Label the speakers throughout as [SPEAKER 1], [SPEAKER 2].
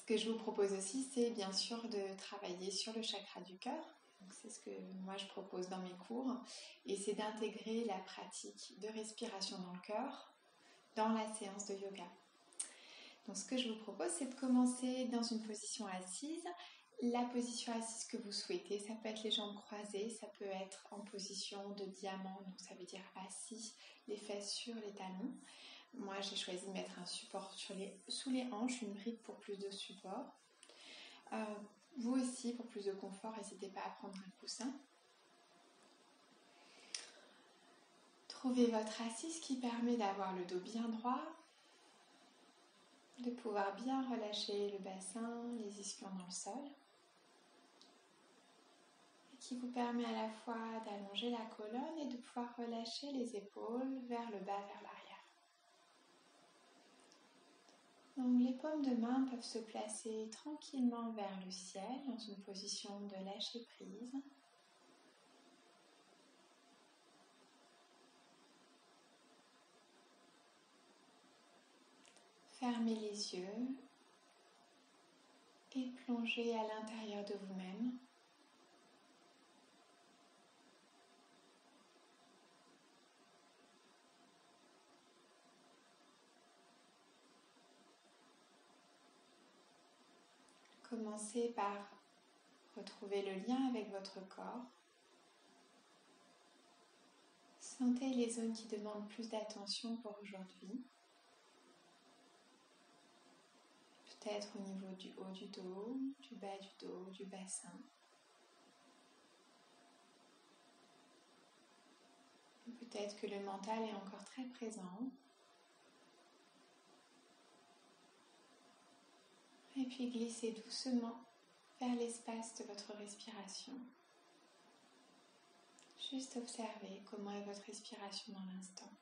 [SPEAKER 1] Ce que je vous propose aussi, c'est bien sûr de travailler sur le chakra du cœur. C'est ce que moi je propose dans mes cours. Et c'est d'intégrer la pratique de respiration dans le cœur dans la séance de yoga. Donc ce que je vous propose, c'est de commencer dans une position assise. La position assise que vous souhaitez, ça peut être les jambes croisées, ça peut être en position de diamant, donc ça veut dire assis, les fesses sur les talons. Moi, j'ai choisi de mettre un support sous les hanches, une brique pour plus de support. Vous aussi, pour plus de confort, n'hésitez pas à prendre un coussin. Trouvez votre assise qui permet d'avoir le dos bien droit, de pouvoir bien relâcher le bassin, les ischions dans le sol, et qui vous permet à la fois d'allonger la colonne et de pouvoir relâcher les épaules vers le bas, vers l'arrière. Donc les paumes de main peuvent se placer tranquillement vers le ciel dans une position de lâcher prise. Fermez les yeux et plongez à l'intérieur de vous-même. Commencez par retrouver le lien avec votre corps. Sentez les zones qui demandent plus d'attention pour aujourd'hui. Peut-être au niveau du haut du dos, du bas du dos, du bassin. Peut-être que le mental est encore très présent. Et puis glissez doucement vers l'espace de votre respiration. Juste observez comment est votre respiration dans l'instant.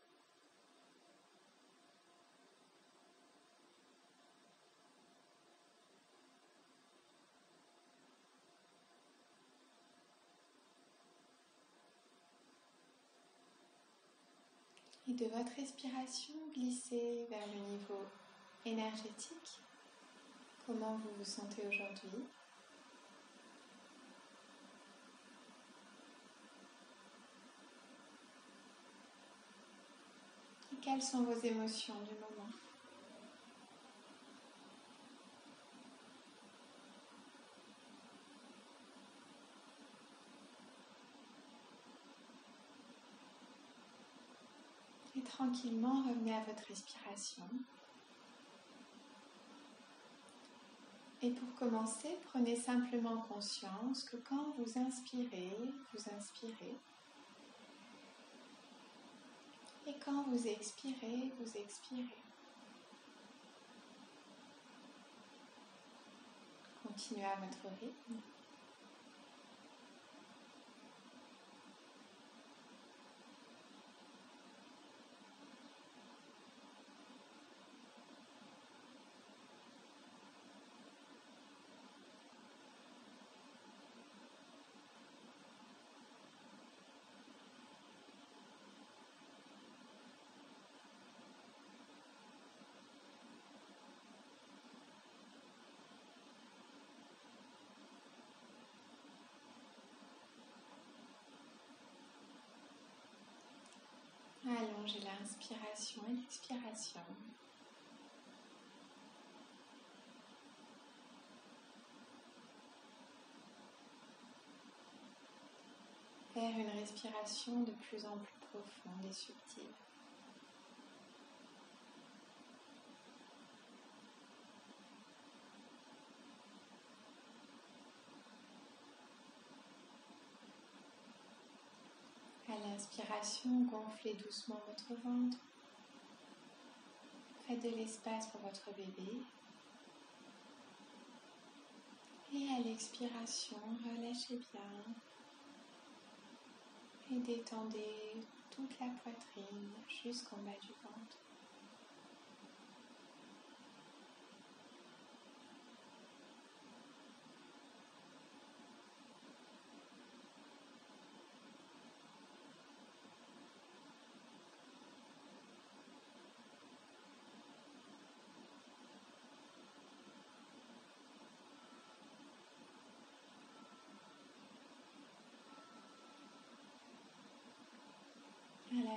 [SPEAKER 1] Et de votre respiration, glissez vers le niveau énergétique. Comment vous vous sentez aujourd'hui ? Et quelles sont vos émotions du moment ? Et tranquillement, revenez à votre respiration. Et pour commencer, prenez simplement conscience que quand vous inspirez, vous inspirez. Et quand vous expirez, vous expirez. Continuez à votre rythme. Allongez l'inspiration et l'expiration. Vers une respiration de plus en plus profonde et subtile. À l'inspiration, gonflez doucement votre ventre. Faites de l'espace pour votre bébé. Et à l'expiration, relâchez bien. Et détendez toute la poitrine jusqu'en bas du ventre.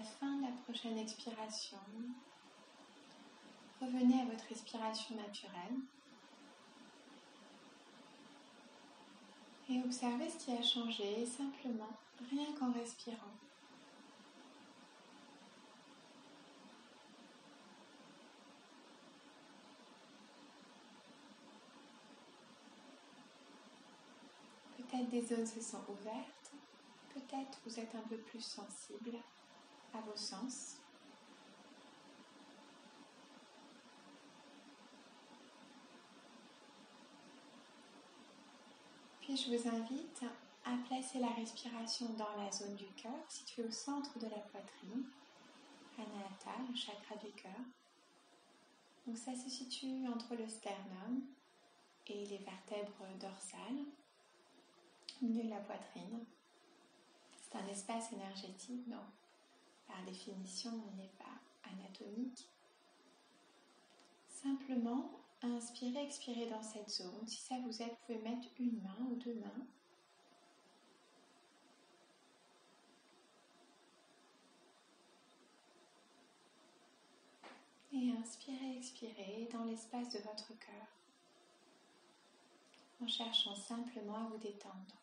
[SPEAKER 1] la fin de la prochaine expiration, revenez à votre respiration naturelle et observez ce qui a changé simplement, rien qu'en respirant. Peut-être des zones se sont ouvertes, peut-être vous êtes un peu plus sensible à vos sens. Puis je vous invite à placer la respiration dans la zone du cœur, située au centre de la poitrine, Anahata, le chakra du cœur. Donc ça se situe entre le sternum et les vertèbres dorsales, au milieu de la poitrine. C'est un espace énergétique, donc par définition, il n'est pas anatomique. Simplement, inspirez, expirez dans cette zone. Si ça vous aide, vous pouvez mettre une main ou deux mains. Et inspirez, expirez dans l'espace de votre cœur, en cherchant simplement à vous détendre.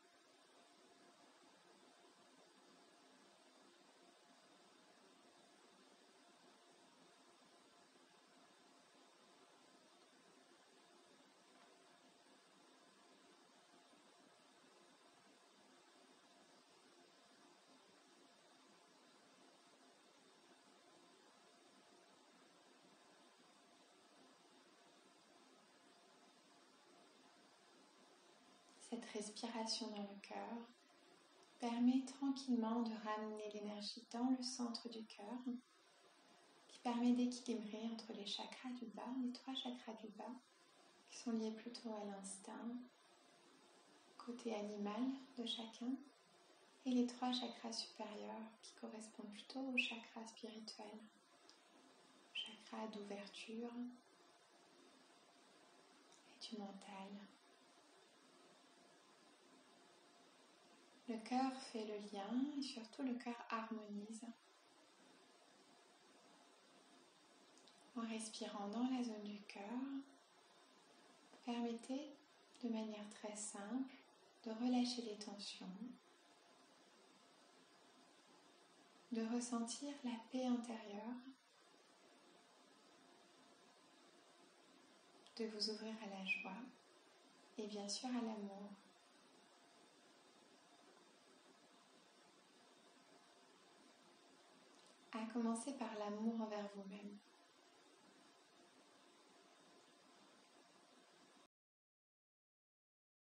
[SPEAKER 1] Cette respiration dans le cœur permet tranquillement de ramener l'énergie dans le centre du cœur, qui permet d'équilibrer entre les chakras du bas, les trois chakras du bas, qui sont liés plutôt à l'instinct, côté animal de chacun, et les trois chakras supérieurs qui correspondent plutôt au chakra spirituel, chakra d'ouverture et du mental. Le cœur fait le lien et surtout le cœur harmonise. En respirant dans la zone du cœur, vous permettez de manière très simple de relâcher les tensions, de ressentir la paix intérieure, de vous ouvrir à la joie et bien sûr à l'amour. À commencer par l'amour envers vous-même.